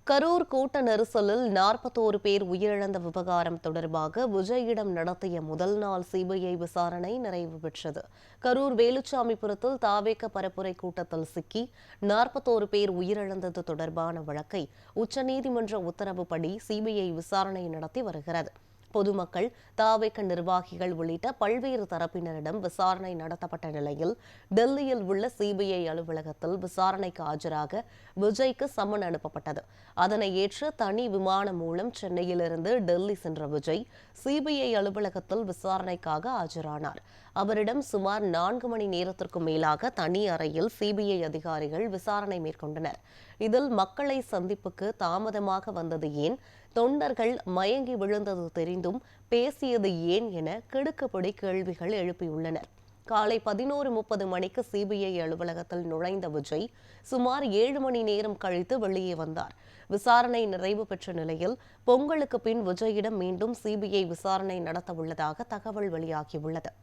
கரூர் கூட்ட நெரிசலில் 41 பேர் உயிரிழந்த விவகாரம் தொடர்பாக விஜயிடம் நடத்திய முதல் நாள் சிபிஐ விசாரணை நிறைவு பெற்றது. கரூர் வேலுச்சாமிபுரத்தில் தாவேக பரப்புரை கூட்டத்தில் சிக்கி 41 பேர் உயிரிழந்தது தொடர்பான வழக்கை உச்சநீதிமன்ற உத்தரவுப்படி சிபிஐ விசாரணை நடத்தி வருகிறது. பொதுமக்கள், தாவேக நிர்வாகிகள் உள்ளிட்ட பல்வேறு தரப்பினரிடம் விசாரணை நடத்தப்பட்ட நிலையில் டெல்லியில் உள்ள சிபிஐ அலுவலகத்தில் விசாரணைக்கு ஆஜராக விஜய்க்கு சம்மன் அனுப்பப்பட்டது. அதனை ஏற்று தனி விமானம் மூலம் சென்னையிலிருந்து டெல்லி சென்ற விஜய் சிபிஐ அலுவலகத்தில் விசாரணைக்காக ஆஜரானார். அவரிடம் சுமார் 4 மணி நேரத்திற்கும் மேலாக தனி அறையில் சிபிஐ அதிகாரிகள் விசாரணை மேற்கொண்டனர். இதில் மக்களை சந்திப்புக்கு தாமதமாக வந்தது ஏன், தொண்டர்கள் மயங்கி விழுந்தது தெரிந்தும் பேசியது ஏன் என கிடுக்குப்பிடி கேள்விகள் எழுப்பியுள்ளனர். காலை 11:30 மணிக்கு சிபிஐ அலுவலகத்தில் நுழைந்த விஜய் சுமார் 7 மணி நேரம் கழித்து வெளியே வந்தார். விசாரணை நிறைவு பெற்ற நிலையில் பொங்கலுக்கு பின் விஜயிடம் மீண்டும் சிபிஐ விசாரணை நடத்த உள்ளதாக தகவல் வெளியாகியுள்ளது.